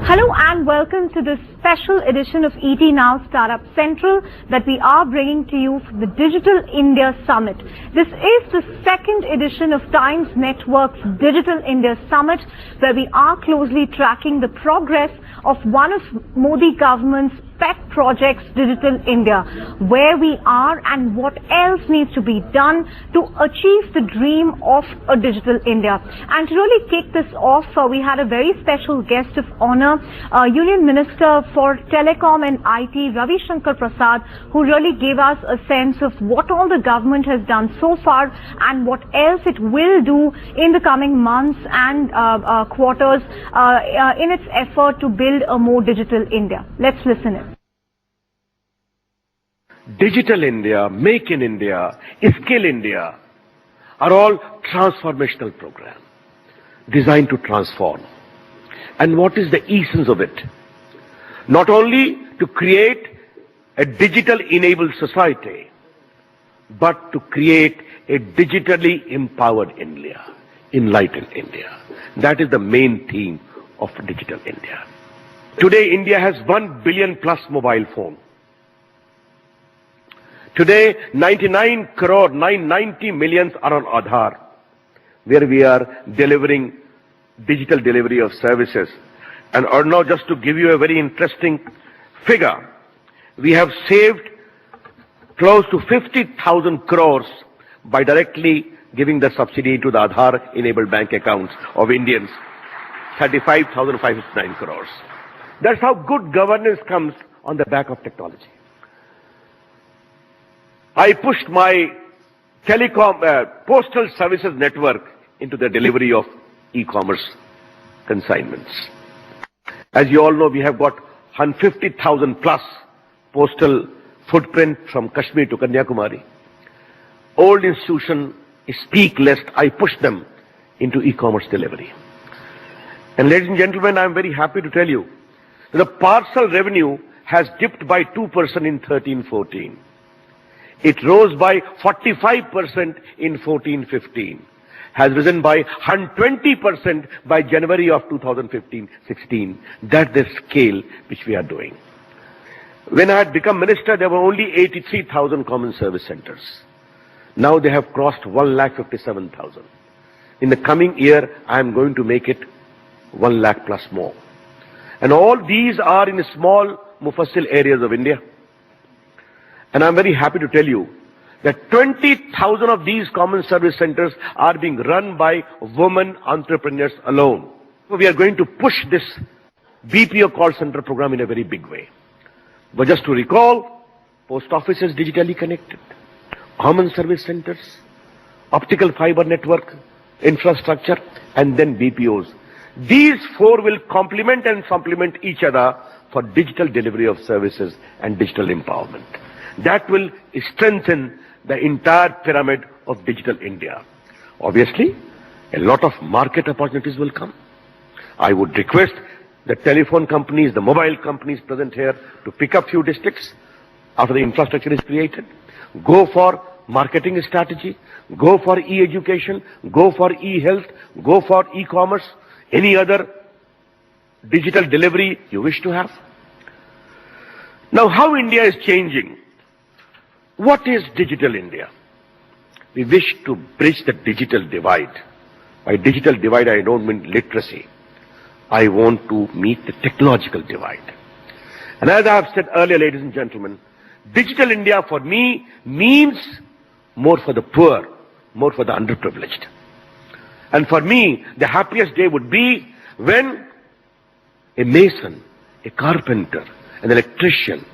Hello and welcome to this special edition of ETNOW Startup Central that we are bringing to you for the Digital India Summit. This is the second edition of Times Network's Digital India Summit, where we are closely tracking the progress of one of Modi government's pet projects, Digital India, where we are and what else needs to be done to achieve the dream of a Digital India. And to really kick this off, we had a very special guest of honor, Union Minister for Telecom and IT, Ravi Shankar Prasad, who really gave us a sense of what all the government has done so far and what else it will do in the coming months and quarters in its effort to build a more digital India. Let's listen in. Digital India, Make in India, Skill India are all transformational programs designed to transform. And what is the essence of it? Not only to create a digital enabled society, but to create a digitally empowered India, enlightened India. That is the main theme of Digital India. Today, India has 1 billion plus mobile phone. Today, 990 millions are on Aadhaar, where we are delivering digital delivery of services. And now, just to give you a very interesting figure, we have saved close to 50,000 crores by directly giving the subsidy to the Aadhaar-enabled bank accounts of Indians, 35,509 crores. That's how good governance comes on the back of technology. I pushed my postal services network into the delivery of e-commerce consignments. As you all know, we have got 150,000 plus postal footprint from Kashmir to Kanyakumari. Old institutions speak lest I push them into e-commerce delivery. And ladies and gentlemen, I am very happy to tell you that the parcel revenue has dipped by 2% in 13-14. It rose by 45% in 14-15, has risen by 120% by January of 2015-16. That's the scale which we are doing. When I had become minister, there were only 83,000 common service centers. Now they have crossed 1,57,000. In the coming year, I am going to make it 1 lakh plus more. And all these are in small mufassil areas of India. And I'm very happy to tell you that 20,000 of these common service centers are being run by women entrepreneurs alone. So we are going to push this BPO call center program in a very big way. But just to recall, post office is digitally connected, common service centers, optical fiber network, infrastructure, and then BPOs. These four will complement and supplement each other for digital delivery of services and digital empowerment. That will strengthen the entire pyramid of Digital India. Obviously, a lot of market opportunities will come. I would request the telephone companies, the mobile companies present here to pick up few districts after the infrastructure is created. Go for marketing strategy, go for e-education, go for e-health, go for e-commerce, any other digital delivery you wish to have. Now, how India is changing? What is Digital India? We wish to bridge the digital divide. By digital divide, I don't mean literacy. I want to meet the technological divide. And as I have said earlier, ladies and gentlemen, Digital India for me means more for the poor, more for the underprivileged. And for me, the happiest day would be when a mason, a carpenter, an electrician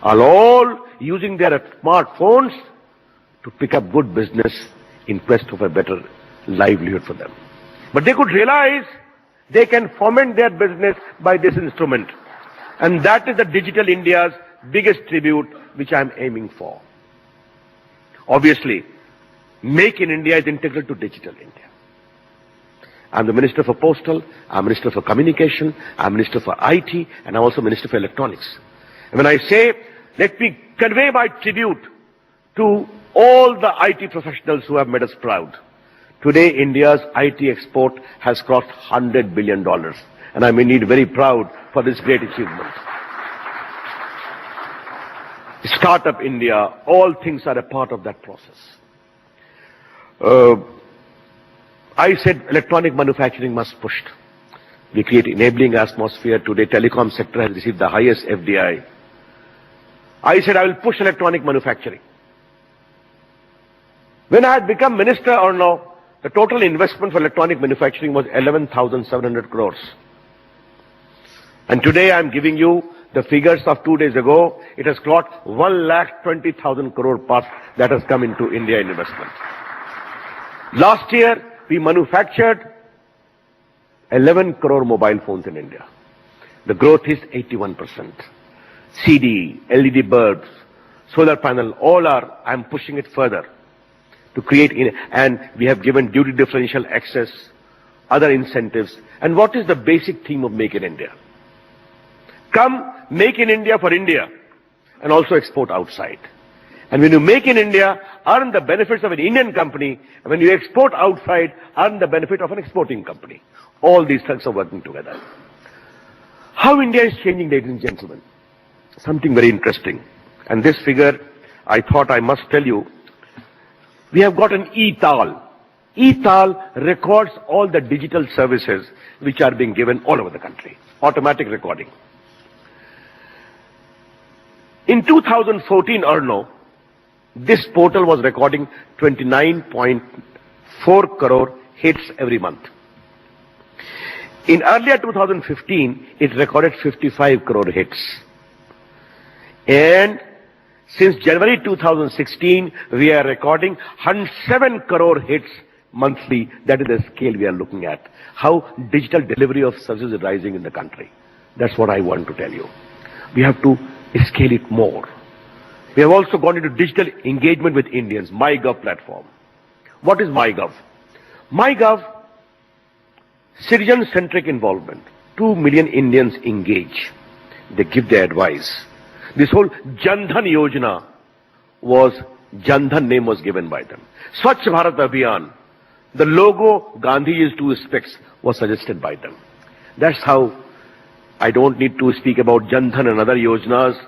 are all using their smartphones to pick up good business in quest of a better livelihood for them. But they could realize they can foment their business by this instrument. And that is the Digital India's biggest tribute which I am aiming for. Obviously, Make in India is integral to Digital India. I'm the Minister for Postal, I'm Minister for Communication, I'm Minister for IT, and I'm also Minister for Electronics. And when I say, let me convey my tribute to all the IT professionals who have made us proud. Today, India's IT export has crossed $100 billion. And I'm indeed very proud for this great achievement. Startup India, all things are a part of that process. I said electronic manufacturing must be pushed. We create enabling atmosphere. Today, telecom sector has received the highest FDI. I said I will push electronic manufacturing. When I had become minister or no, the total investment for electronic manufacturing was 11,700 crores. And today I am giving you the figures of 2 days ago. It has clocked 1,20,000 crore plus that has come into India in investment. Last year, we manufactured 11 crore mobile phones in India. The growth is 81%. CD, LED bulbs, solar panel, all are, I am pushing it further to create, and we have given duty differential access, other incentives. And what is the basic theme of Make in India? Come, make in India for India, and also export outside. And when you make in India, earn the benefits of an Indian company, and when you export outside, earn the benefit of an exporting company. All these things are working together. How India is changing, ladies and gentlemen? Something very interesting. And this figure, I thought I must tell you. We have got an ETNOW. ETNOW records all the digital services which are being given all over the country. Automatic recording. In 2014 or no, this portal was recording 29.4 crore hits every month. In earlier 2015, it recorded 55 crore hits. And since January 2016, we are recording 107 crore hits monthly. That is the scale we are looking at. How digital delivery of services is rising in the country. That's what I want to tell you. We have to scale it more. We have also gone into digital engagement with Indians. MyGov platform. What is MyGov? MyGov, citizen-centric involvement. 2 million Indians engage. They give their advice. This whole Jan Dhan Yojana was, Jan Dhan name was given by them. Swachh Bharat Abhiyan, the logo Gandhiji's 2 specs was suggested by them. That's how, I don't need to speak about Jan Dhan and other Yojanas,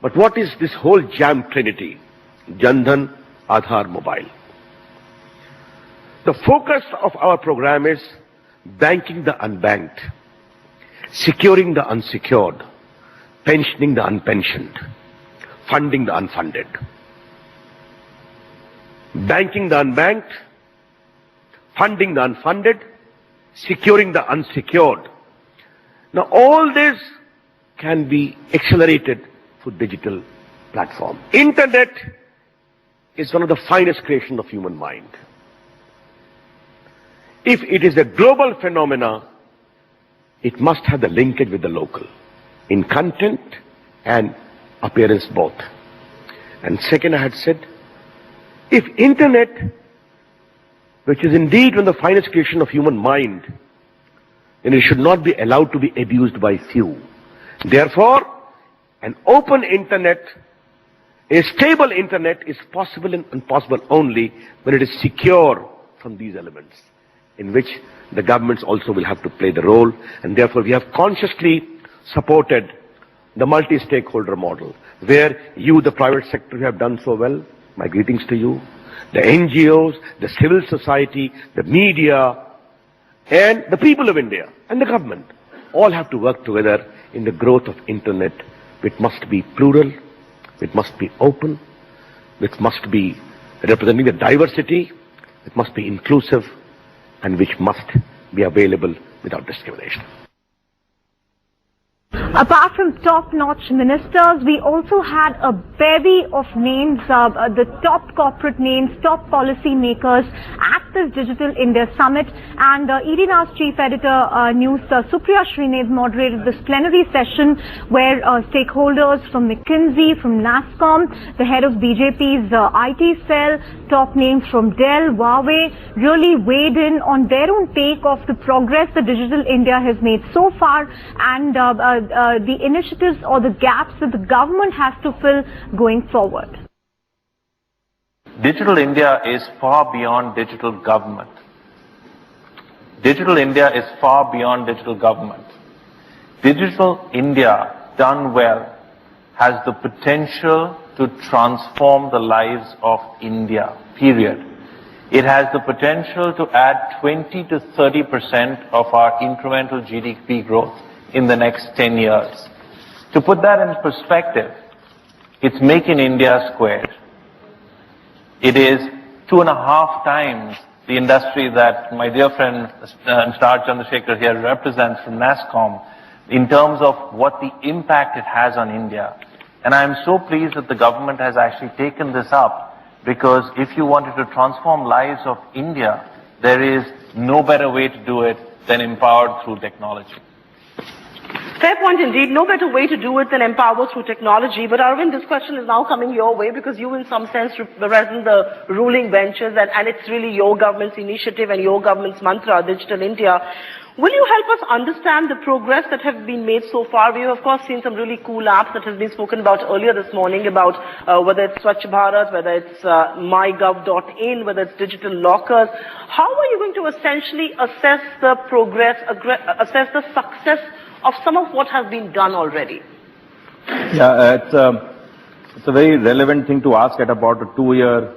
but what is this whole jam trinity? Jan Dhan, Aadhaar, Mobile. The focus of our program is banking the unbanked, securing the unsecured, pensioning the unpensioned, funding the unfunded. Banking the unbanked, funding the unfunded, securing the unsecured. Now all this can be accelerated through digital platform. Internet is one of the finest creations of human mind. If it is a global phenomena, it must have the linkage with the local, in content and appearance both. And second, I had said, if internet, which is indeed one of the finest creation of human mind, then it should not be allowed to be abused by few. Therefore, an open internet, a stable internet is possible and possible only when it is secure from these elements, in which the governments also will have to play the role. And therefore, we have consciously supported the multi-stakeholder model, where you, the private sector, have done so well. My greetings to you. The NGOs, the civil society, the media, and the people of India, and the government, all have to work together in the growth of internet, which must be plural, which must be open, which must be representing the diversity, it must be inclusive, and which must be available without discrimination. Apart from top-notch ministers, we also had a bevy of names, the top corporate names, top policy makers at this Digital India Summit. And ETNOW's chief editor, news, Supriya Srinath, moderated this plenary session where stakeholders from McKinsey, from NASSCOM, the head of BJP's IT cell, top names from Dell, Huawei, really weighed in on their own take of the progress that Digital India has made so far, and the initiatives or the gaps that the government has to fill going forward. Digital India is far beyond digital government. Digital India is far beyond digital government. Digital India, done well, has the potential to transform the lives of India, period. It has the potential to add 20 to 30% of our incremental GDP growth in the next 10 years. To put that in perspective, it's Make in India squared. It is 2.5 times the industry that my dear friend Mr. Chandrasekhar here represents from NASSCOM in terms of what the impact it has on India. And I am so pleased that the government has actually taken this up, because if you wanted to transform lives of India, there is no better way to do it than empowered through technology. Fair point indeed. No better way to do it than empower through technology. But Arvind, this question is now coming your way, because you in some sense represent the ruling benches, and it's really your government's initiative and your government's mantra, Digital India. Will you help us understand the progress that have been made so far? We have, of course, seen some really cool apps that has been spoken about earlier this morning about whether it's Swachh Bharat, whether it's mygov.in, whether it's digital lockers. How are you going to essentially assess the progress, assess the success of some of what has been done already? Yeah, it's a very relevant thing to ask at about a 2-year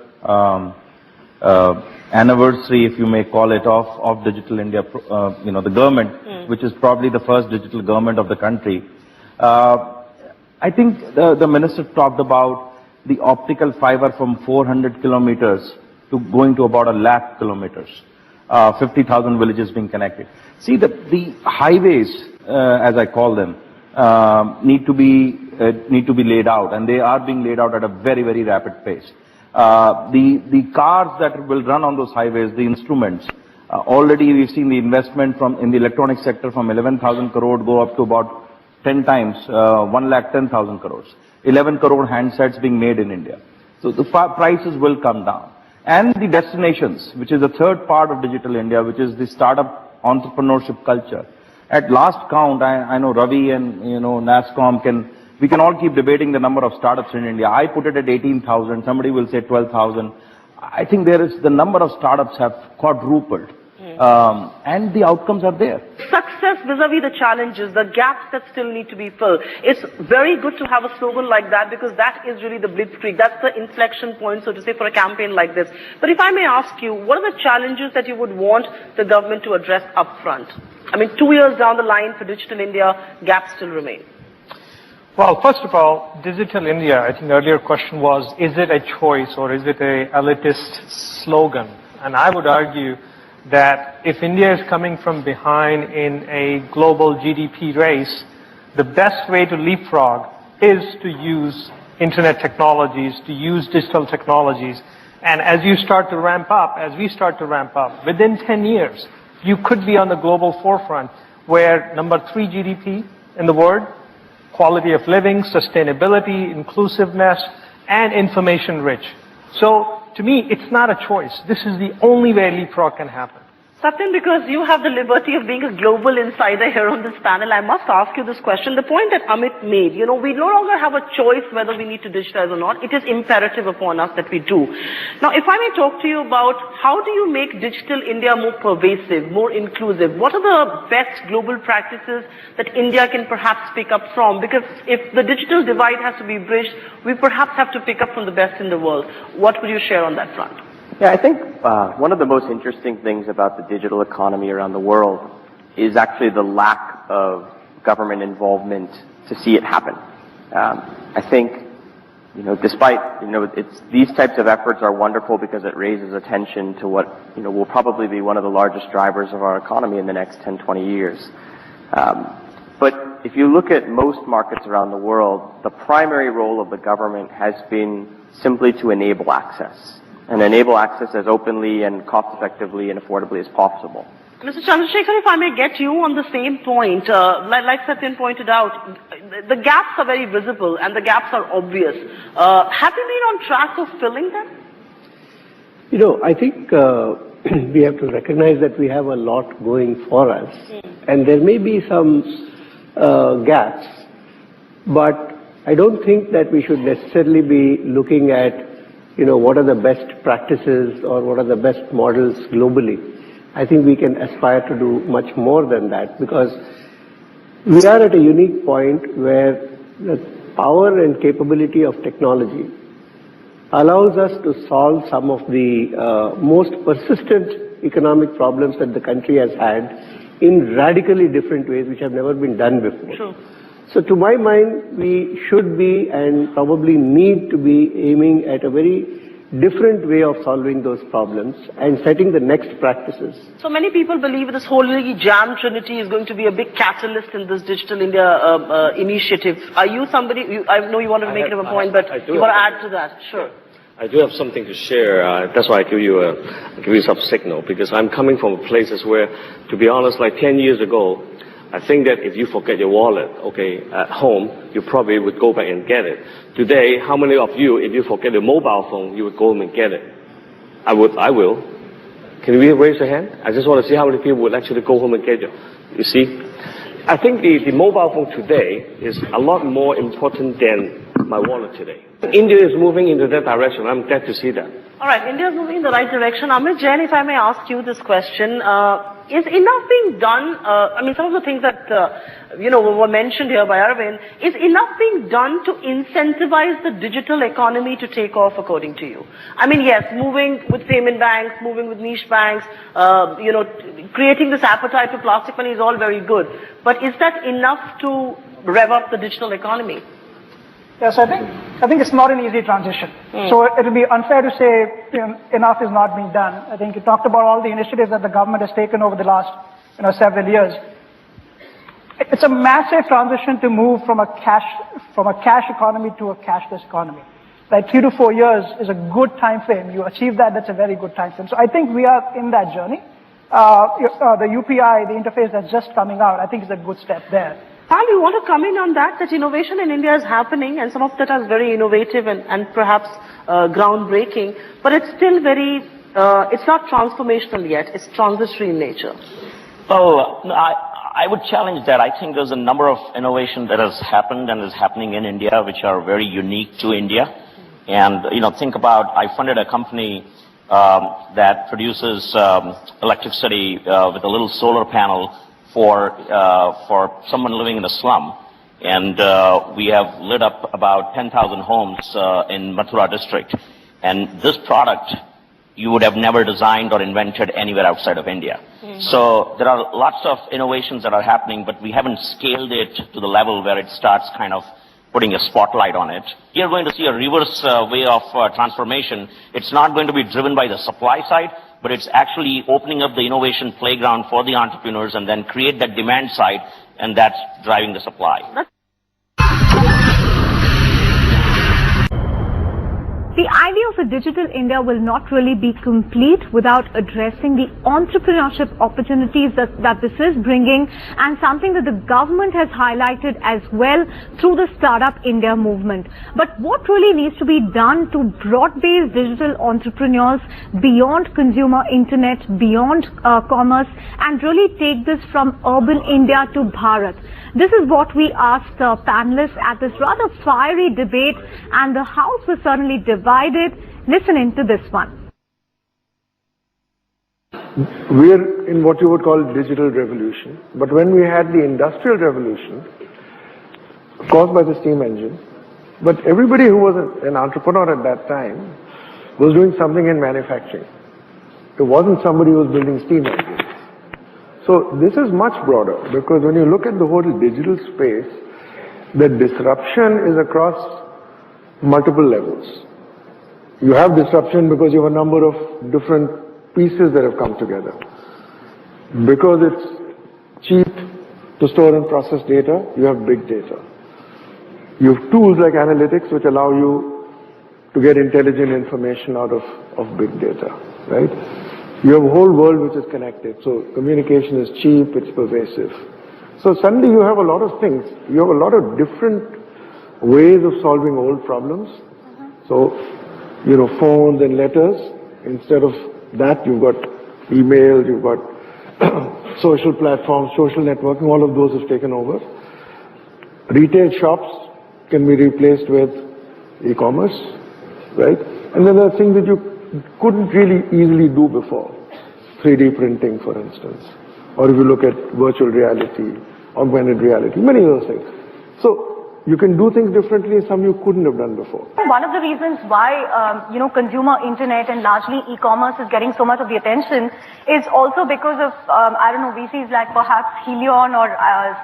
anniversary, if you may call it, of Digital India, the government, which is probably the first digital government of the country. I think the minister talked about the optical fiber from 400 kilometers to going to about 100,000 kilometers, 50,000 villages being connected. See, the highways, as I call them, need to be laid out, and they are being laid out at a very, very rapid pace. The cars that will run on those highways, the instruments, already we've seen the investment in the electronic sector from 11,000 crore go up to about 10 times, 110,000 crores. 11 crore handsets being made in India. So the prices will come down. And the destinations, which is the third part of Digital India, which is the startup entrepreneurship culture. At last count, I know Ravi and NASSCOM we can all keep debating the number of startups in India. I put it at 18,000. Somebody will say 12,000. I think the number of startups have quadrupled. And the outcomes are there. Success vis-a-vis the challenges, the gaps that still need to be filled. It's very good to have a slogan like that, because that is really the blitzkrieg. That's the inflection point, so to say, for a campaign like this. But if I may ask you, what are the challenges that you would want the government to address up front? I mean, 2 years down the line for Digital India, gaps still remain. Well, first of all, Digital India, I think the earlier question was, is it a choice or is it a elitist slogan? And I would argue that if India is coming from behind in a global GDP race, the best way to leapfrog is to use internet technologies, to use digital technologies. And as you start to ramp up, as we start to ramp up, within 10 years, you could be on the global forefront where number 3 GDP in the world, quality of living, sustainability, inclusiveness, and information rich. So, to me, it's not a choice. This is the only way leapfrog can happen. Satyan, because you have the liberty of being a global insider here on this panel, I must ask you this question. The point that Amit made, we no longer have a choice whether we need to digitize or not. It is imperative upon us that we do. Now, if I may talk to you about how do you make Digital India more pervasive, more inclusive? What are the best global practices that India can perhaps pick up from? Because if the digital divide has to be bridged, we perhaps have to pick up from the best in the world. What would you share on that front? Yeah, I think one of the most interesting things about the digital economy around the world is actually the lack of government involvement to see it happen. I think, despite, these types of efforts are wonderful because it raises attention to what, will probably be one of the largest drivers of our economy in the next 10, 20 years. But if you look at most markets around the world, the primary role of the government has been simply to enable access. And enable access as openly and cost-effectively and affordably as possible. Mr. Chandrasekhar, if I may get you on the same point, like Satyan pointed out, the gaps are very visible and the gaps are obvious. Have you been on track of filling them? I think we have to recognize that we have a lot going for us. And there may be some gaps, but I don't think that we should necessarily be looking at what are the best practices or what are the best models globally. I think we can aspire to do much more than that, because We are at a unique point where the power and capability of technology allows us to solve some of the most persistent economic problems that the country has had in radically different ways which have never been done before. True. So to my mind, we should be and probably need to be aiming at a very different way of solving those problems and setting the next practices. So many people believe this holy jam trinity is going to be a big catalyst in this Digital India initiative. Are you somebody, I know you wanted to make it a point, but you want to add to that? Sure. I do have something to share. That's why I give you some signal, because I'm coming from places where, to be honest, like 10 years ago, I think that if you forget your wallet, okay, at home, you probably would go back and get it. Today, how many of you, if you forget your mobile phone, you would go home and get it? I will. Can we raise your hand? I just want to see how many people would actually go home and get it. You see? I think the mobile phone today is a lot more important than my wallet today. India is moving into that direction. I'm glad to see that. All right, India is moving in the right direction. Amit Jain, if I may ask you this question, is enough being done? I mean, some of the things that, were mentioned here by Arvind, is enough being done to incentivize the digital economy to take off, according to you? I mean, yes, moving with payment banks, moving with niche banks, creating this appetite for plastic money is all very good. But is that enough to rev up the digital economy? Yes, I think it's not an easy transition. So it would be unfair to say enough is not being done. I think you talked about all the initiatives that the government has taken over the last several years. It's a massive transition to move from a cash economy to a cashless economy. Like 3 to 4 years is a good time frame. You achieve that, that's a very good time frame. So I think we are in that journey. The UPI, the interface that's just coming out, I think is a good step there. Pal, you want to come in on that innovation in India is happening, and some of that is very innovative and perhaps groundbreaking, but it's still very, it's not transformational yet, it's transitory in nature. Oh, no, I would challenge that. I think there's a number of innovation that has happened and is happening in India which are very unique to India. And, think about, I funded a company that produces electricity with a little solar panel for someone living in a slum. And we have lit up about 10,000 homes in Mathura district. And this product you would have never designed or invented anywhere outside of India. So there are lots of innovations that are happening, but we haven't scaled it to the level where it starts kind of putting a spotlight on it. You're going to see a reverse way of transformation. It's not going to be driven by the supply side, but it's actually opening up the innovation playground for the entrepreneurs and then create that demand side, and that's driving the supply. The idea of a digital India will not really be complete without addressing the entrepreneurship opportunities that this is bringing, and something that the government has highlighted as well through the Startup India movement. But what really needs to be done to broad-base digital entrepreneurs beyond consumer internet, beyond commerce, and really take this from urban India to Bharat? This is what we asked panelists at this rather fiery debate, and the House was certainly divided. Listen into this one. We're in what you would call digital revolution. But when we had the industrial revolution, caused by the steam engine, but everybody who was an entrepreneur at that time was doing something in manufacturing. It wasn't somebody who was building steam engines. So this is much broader, because when you look at the whole digital space, the disruption is across multiple levels. You have disruption because you have a number of different pieces that have come together. Because it's cheap to store and process data, you have big data. You have tools like analytics which allow you to get intelligent information out of big data, right? You have a whole world which is connected. So communication is cheap, it's pervasive. So suddenly you have a lot of things. You have a lot of different ways of solving old problems. So, phones and letters. Instead of that, you've got email, you've got social platforms, social networking, all of those have taken over. Retail shops can be replaced with e-commerce, right? And then there are things that you couldn't really easily do before. 3D printing, for instance. Or if you look at virtual reality, augmented reality, many of those things. So you can do things differently, some you couldn't have done before. One of the reasons why, consumer internet and largely e-commerce is getting so much of the attention is also because of, VCs like perhaps Helion or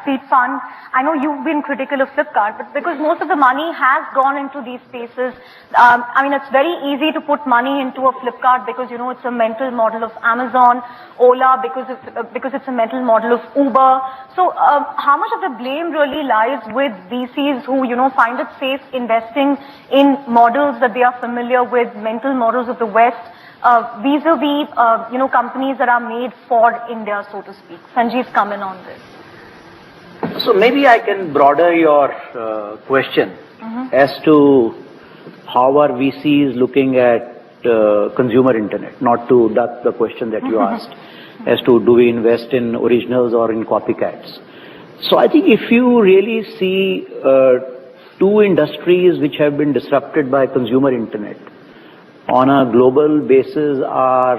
Seed Fund. I know you've been critical of Flipkart, but because most of the money has gone into these spaces, it's very easy to put money into a Flipkart because, it's a mental model of Amazon, Ola because it's a mental model of Uber. So, how much of the blame really lies with VCs who, find it safe investing in models that they are familiar with, mental models of the West, vis-a-vis, companies that are made for India, so to speak? Sanjeev, come in on this. So maybe I can broaden your question as to how are VCs looking at consumer internet, not to duck the question that you asked, as to do we invest in originals or in copycats. So I think if you really see two industries which have been disrupted by consumer internet on a global basis are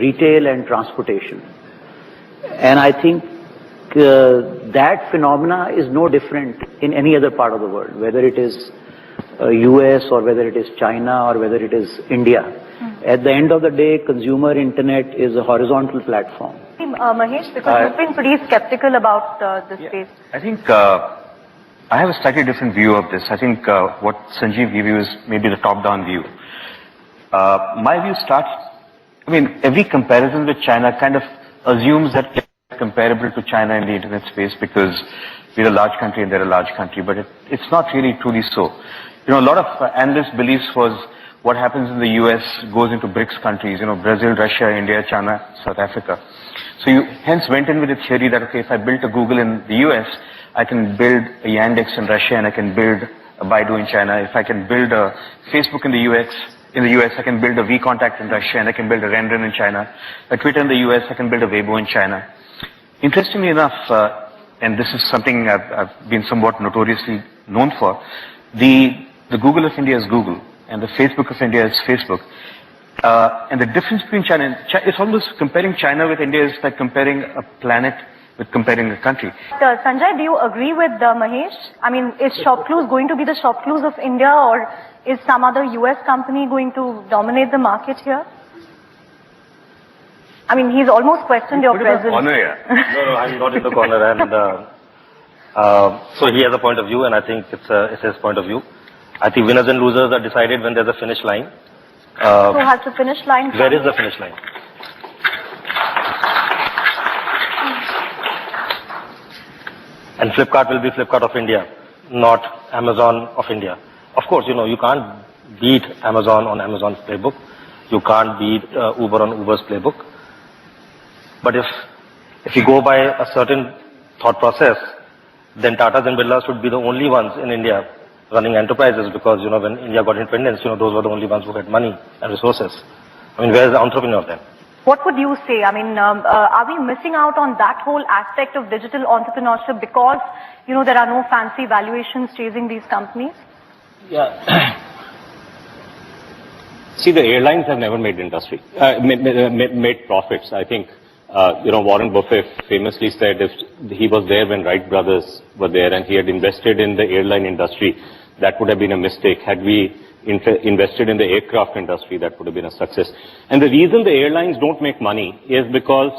retail and transportation. And I think that phenomena is no different in any other part of the world, whether it is US or whether it is China or whether it is India. At the end of the day, consumer internet is a horizontal platform. Mahesh, because you've been pretty skeptical about this space. I think I have a slightly different view of this. I think what Sanjeev gave you is maybe the top-down view. My view starts, every comparison with China kind of assumes that we're comparable to China in the internet space because we're a large country and they're a large country, but it's not really truly so. A lot of analysts' beliefs was what happens in the US goes into BRICS countries, Brazil, Russia, India, China, South Africa. So you hence went in with the theory that, okay, if I built a Google in the US, I can build a Yandex in Russia and I can build a Baidu in China. If I can build a Facebook in the US, I can build a VKontakte in Russia and I can build a Renren in China. A Twitter in the US, I can build a Weibo in China. Interestingly enough, and this is something I've been somewhat notoriously known for, the Google of India is Google and the Facebook of India is Facebook. And the difference between China and it's almost comparing China with India is like comparing a planet with comparing a country. Sanjay, do you agree with Mahesh? Is Shopclues going to be the Shopclues of India, or is some other US company going to dominate the market here? He's almost questioned your presence. No, I'm not in the corner, and so he has a point of view, and I think it's his point of view. I think winners and losers are decided when there's a finish line. Who has the finish line? Where is the finish line? And Flipkart will be Flipkart of India, not Amazon of India. Of course, you can't beat Amazon on Amazon's playbook. You can't beat Uber on Uber's playbook. But if you go by a certain thought process, then Tatas and Birlas should be the only ones in India running enterprises, because, when India got independence, those were the only ones who had money and resources. Where's the entrepreneur then? What would you say? Are we missing out on that whole aspect of digital entrepreneurship because, there are no fancy valuations chasing these companies? Yeah. See, the airlines have never made industry, made profits. I think, Warren Buffett famously said if he was there when Wright brothers were there and he had invested in the airline industry, that would have been a mistake. Had we invested in the aircraft industry, that would have been a success. And the reason the airlines don't make money is because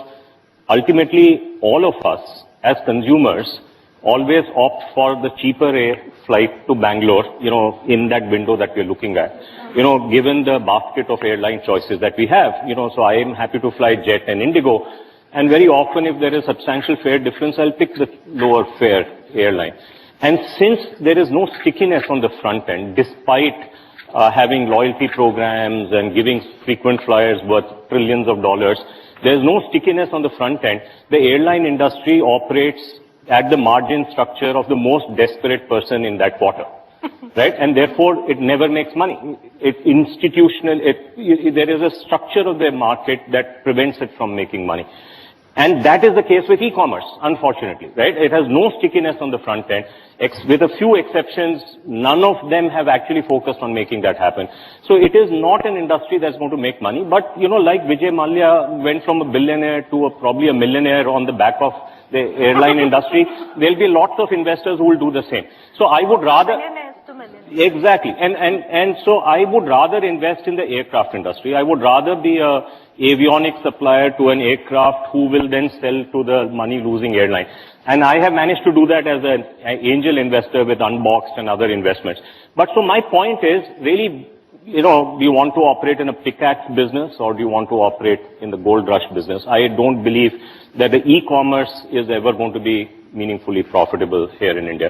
ultimately all of us as consumers always opt for the cheaper air flight to Bangalore, in that window that we're looking at. Given the basket of airline choices that we have, so I am happy to fly Jet and Indigo. And very often if there is substantial fare difference, I'll pick the lower fare airline. And since there is no stickiness on the front end, despite having loyalty programs and giving frequent flyers worth trillions of dollars, there's no stickiness on the front end. The airline industry operates at the margin structure of the most desperate person in that quarter, right? And therefore, it never makes money. There is a structure of the market that prevents it from making money. And that is the case with e-commerce, unfortunately, right? It has no stickiness on the front end. With a few exceptions, none of them have actually focused on making that happen. So it is not an industry that's going to make money. But, like Vijay Mallya went from a billionaire to probably a millionaire on the back of the airline industry, there'll be lots of investors who will do the same. So I would rather... Exactly. And so I would rather invest in the aircraft industry. I would rather be a avionics supplier to an aircraft who will then sell to the money-losing airline. And I have managed to do that as an angel investor with Unboxed and other investments. But so my point is, really, do you want to operate in a pickaxe business or do you want to operate in the gold rush business? I don't believe that the e-commerce is ever going to be meaningfully profitable here in India.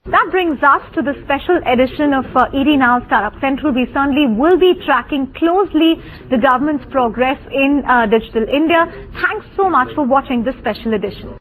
That brings us to the special edition of ETNOW Startup Central. We certainly will be tracking closely the government's progress in Digital India. Thanks so much for watching this special edition.